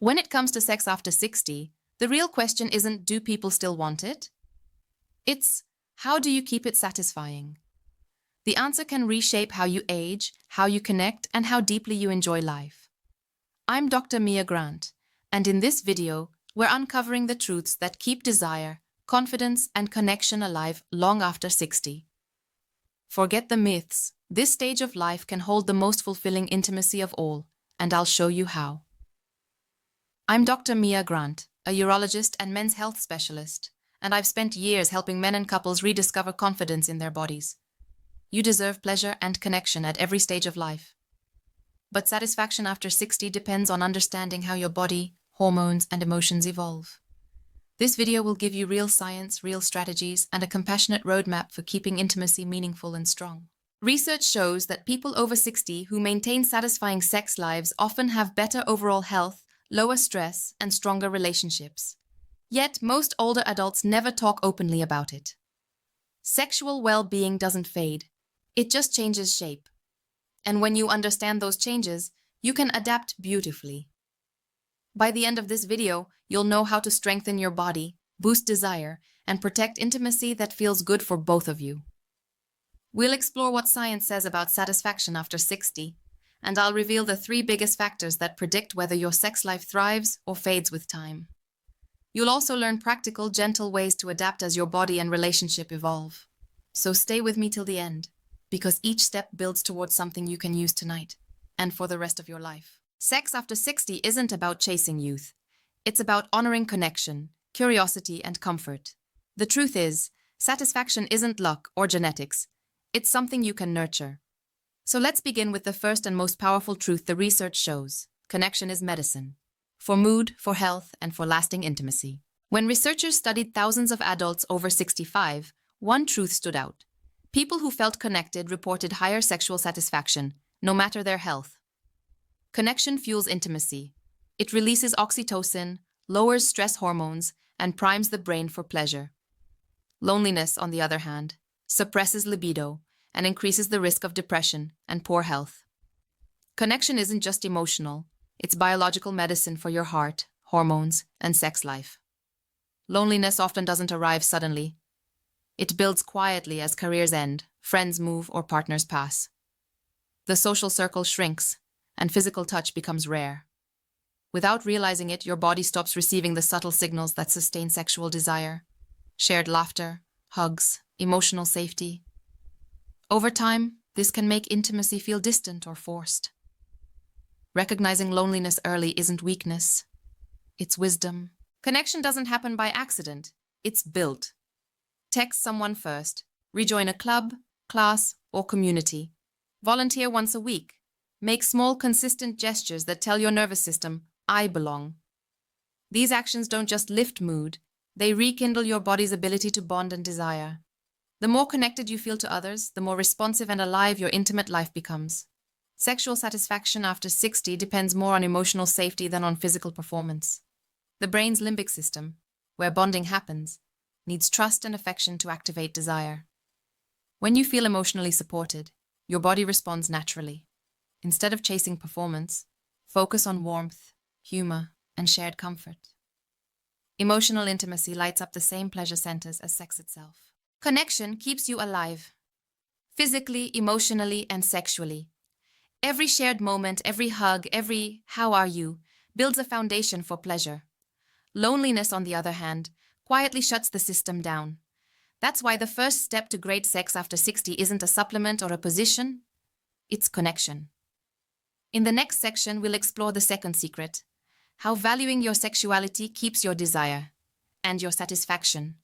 When it comes to sex after 60, the real question isn't do people still want it? It's how do you keep it satisfying? The answer can reshape how you age, how you connect, and how deeply you enjoy life. I'm Dr. Mia Grant, and in this video, we're uncovering the truths that keep desire, confidence, and connection alive long after 60. Forget the myths. This stage of life can hold the most fulfilling intimacy of all, and I'll show you how. I'm Dr. Mia Grant, a urologist and men's health specialist, and I've spent years helping men and couples rediscover confidence in their bodies. You deserve pleasure and connection at every stage of life. But satisfaction after 60 depends on understanding how your body, hormones, and emotions evolve. This video will give you real science, real strategies, and a compassionate roadmap for keeping intimacy meaningful and strong. Research shows that people over 60 who maintain satisfying sex lives often have better overall health, lower stress, and stronger relationships. Yet, most older adults never talk openly about it. Sexual well-being doesn't fade. It just changes shape. And when you understand those changes, you can adapt beautifully. By the end of this video, you'll know how to strengthen your body, boost desire, and protect intimacy that feels good for both of you. We'll explore what science says about satisfaction after 60, and I'll reveal the 3 biggest factors that predict whether your sex life thrives or fades with time. You'll also learn practical, gentle ways to adapt as your body and relationship evolve. So stay with me till the end, because each step builds towards something you can use tonight and for the rest of your life. Sex after 60 isn't about chasing youth. It's about honoring connection, curiosity, and comfort. The truth is, satisfaction isn't luck or genetics. It's something you can nurture. So let's begin with the first and most powerful truth the research shows. Connection is medicine. For mood, for health, and for lasting intimacy. When researchers studied thousands of adults over 65, one truth stood out. People who felt connected reported higher sexual satisfaction, no matter their health. Connection fuels intimacy. It releases oxytocin, lowers stress hormones, and primes the brain for pleasure. Loneliness, on the other hand, suppresses libido and increases the risk of depression and poor health. Connection isn't just emotional, it's biological medicine for your heart, hormones, and sex life. Loneliness often doesn't arrive suddenly. It builds quietly as careers end, friends move, or partners pass. The social circle shrinks, and physical touch becomes rare. Without realizing it, your body stops receiving the subtle signals that sustain sexual desire. Shared laughter, hugs, emotional safety. Over time, this can make intimacy feel distant or forced. Recognizing loneliness early isn't weakness. It's wisdom. Connection doesn't happen by accident. It's built. Text someone first. Rejoin a club, class, or community. Volunteer once a week. Make small, consistent gestures that tell your nervous system, I belong. These actions don't just lift mood, they rekindle your body's ability to bond and desire. The more connected you feel to others, the more responsive and alive your intimate life becomes. Sexual satisfaction after 60 depends more on emotional safety than on physical performance. The brain's limbic system, where bonding happens, needs trust and affection to activate desire. When you feel emotionally supported, your body responds naturally. Instead of chasing performance, focus on warmth, humor, and shared comfort. Emotional intimacy lights up the same pleasure centers as sex itself. Connection keeps you alive, physically, emotionally, and sexually. Every shared moment, every hug, every "how are you" builds a foundation for pleasure. Loneliness, on the other hand, quietly shuts the system down. That's why the first step to great sex after 60 isn't a supplement or a position, it's connection. In the next section, we'll explore the second secret, how valuing your sexuality keeps your desire and your satisfaction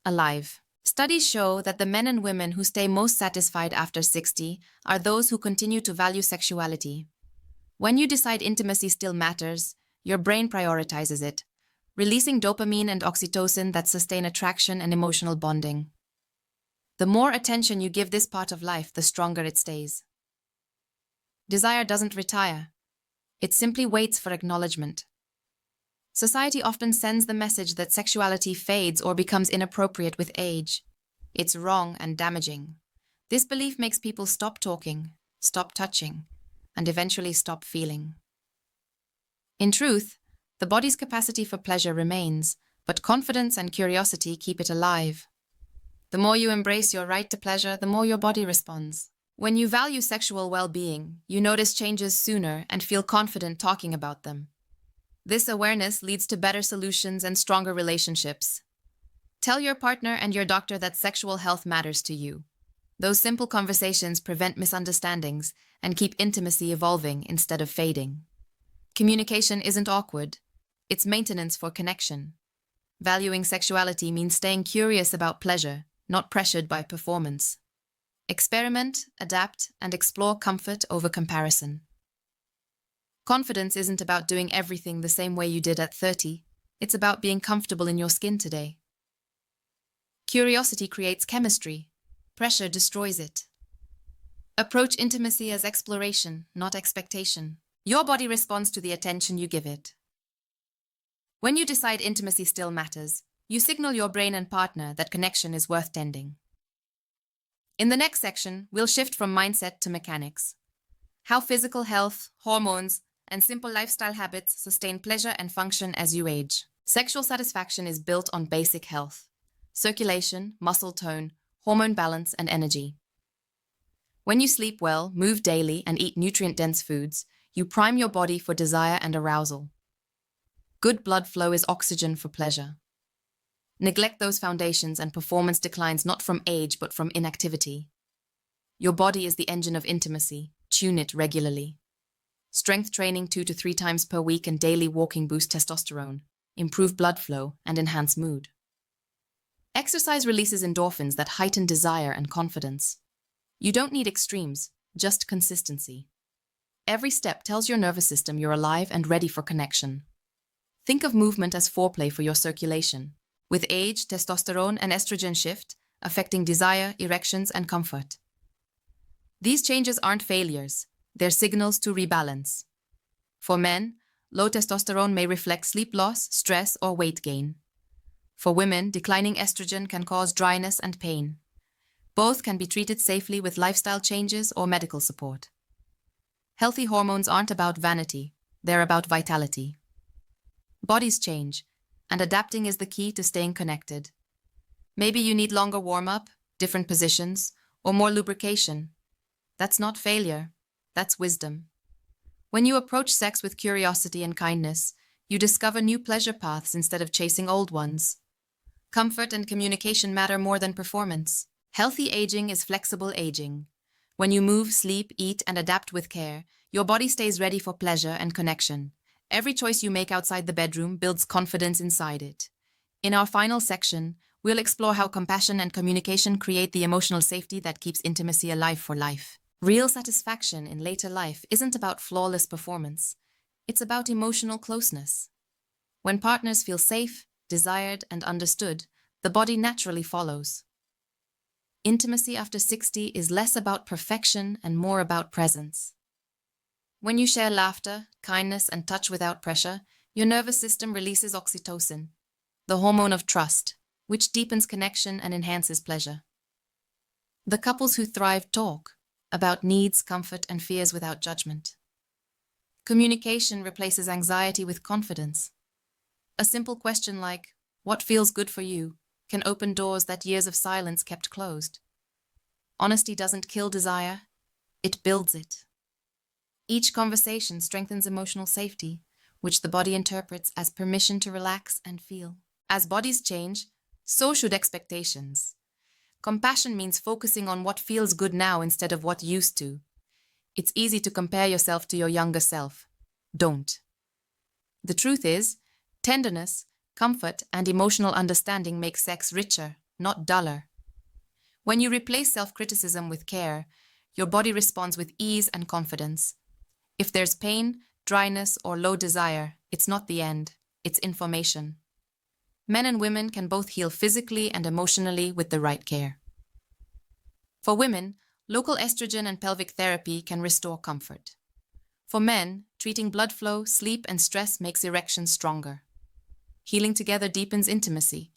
alive. Studies show that the men and women who stay most satisfied after 60 are those who continue to value sexuality. When you decide intimacy still matters, your brain prioritizes it, releasing dopamine and oxytocin that sustain attraction and emotional bonding. The more attention you give this part of life, the stronger it stays. Desire doesn't retire. It simply waits for acknowledgement. Society often sends the message that sexuality fades or becomes inappropriate with age. It's wrong and damaging. This belief makes people stop talking, stop touching, and eventually stop feeling. In truth, The body's capacity for pleasure remains, but confidence and curiosity keep it alive. The more you embrace your right to pleasure, the more your body responds. When you value sexual well-being, you notice changes sooner and feel confident talking about them. This awareness leads to better solutions and stronger relationships. Tell your partner and your doctor that sexual health matters to you. Those simple conversations prevent misunderstandings and keep intimacy evolving instead of fading. Communication isn't awkward. It's maintenance for connection. Valuing sexuality means staying curious about pleasure, not pressured by performance. Experiment, adapt, and explore comfort over comparison. Confidence isn't about doing everything the same way you did at 30. It's about being comfortable in your skin today. Curiosity creates chemistry. Pressure destroys it. Approach intimacy as exploration, not expectation. Your body responds to the attention you give it. When you decide intimacy still matters, you signal your brain and partner that connection is worth tending. In the next section, we'll shift from mindset to mechanics. How physical health, hormones, and simple lifestyle habits sustain pleasure and function as you age. Sexual satisfaction is built on basic health: circulation, muscle tone, hormone balance, and energy. When you sleep well, move daily, and eat nutrient-dense foods, you prime your body for desire and arousal. Good blood flow is oxygen for pleasure. Neglect those foundations and performance declines not from age but from inactivity. Your body is the engine of intimacy. Tune it regularly. Strength training 2 to 3 times per week and daily walking boost testosterone, improve blood flow, and enhance mood. Exercise releases endorphins that heighten desire and confidence. You don't need extremes, just consistency. Every step tells your nervous system you're alive and ready for connection. Think of movement as foreplay for your circulation. With age, testosterone and estrogen shift, affecting desire, erections, and comfort. These changes aren't failures, they're signals to rebalance. For men, low testosterone may reflect sleep loss, stress, or weight gain. For women, declining estrogen can cause dryness and pain. Both can be treated safely with lifestyle changes or medical support. Healthy hormones aren't about vanity, they're about vitality. Bodies change, and adapting is the key to staying connected. Maybe you need longer warm-up, different positions, or more lubrication. That's not failure, that's wisdom. When you approach sex with curiosity and kindness, you discover new pleasure paths instead of chasing old ones. Comfort and communication matter more than performance. Healthy aging is flexible aging. When you move, sleep, eat, and adapt with care, your body stays ready for pleasure and connection. Every choice you make outside the bedroom builds confidence inside it. In our final section, we'll explore how compassion and communication create the emotional safety that keeps intimacy alive for life. Real satisfaction in later life isn't about flawless performance. It's about emotional closeness. When partners feel safe, desired, and understood, the body naturally follows. Intimacy after 60 is less about perfection and more about presence. When you share laughter, kindness, and touch without pressure, your nervous system releases oxytocin, the hormone of trust, which deepens connection and enhances pleasure. The couples who thrive talk about needs, comfort, and fears without judgment. Communication replaces anxiety with confidence. A simple question like, "What feels good for you?" can open doors that years of silence kept closed. Honesty doesn't kill desire, it builds it. Each conversation strengthens emotional safety, which the body interprets as permission to relax and feel. As bodies change, so should expectations. Compassion means focusing on what feels good now instead of what used to. It's easy to compare yourself to your younger self. Don't. The truth is, tenderness, comfort, and emotional understanding make sex richer, not duller. When you replace self-criticism with care, your body responds with ease and confidence. If there's pain, dryness, or low desire, it's not the end, it's information. Men and women can both heal physically and emotionally with the right care. For women, local estrogen and pelvic therapy can restore comfort. For men, treating blood flow, sleep, and stress makes erections stronger. Healing together deepens intimacy,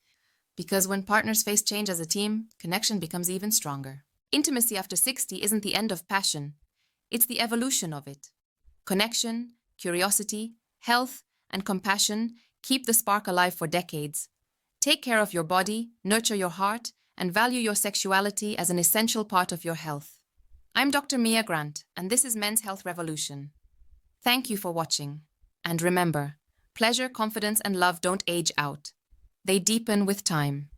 because when partners face change as a team, connection becomes even stronger. Intimacy after 60 isn't the end of passion, it's the evolution of it. Connection, curiosity, health, and compassion keep the spark alive for decades. Take care of your body, nurture your heart, and value your sexuality as an essential part of your health. I'm Dr. Mia Grant, and this is Men's Health Revolution. Thank you for watching. And remember, pleasure, confidence, and love don't age out. They deepen with time.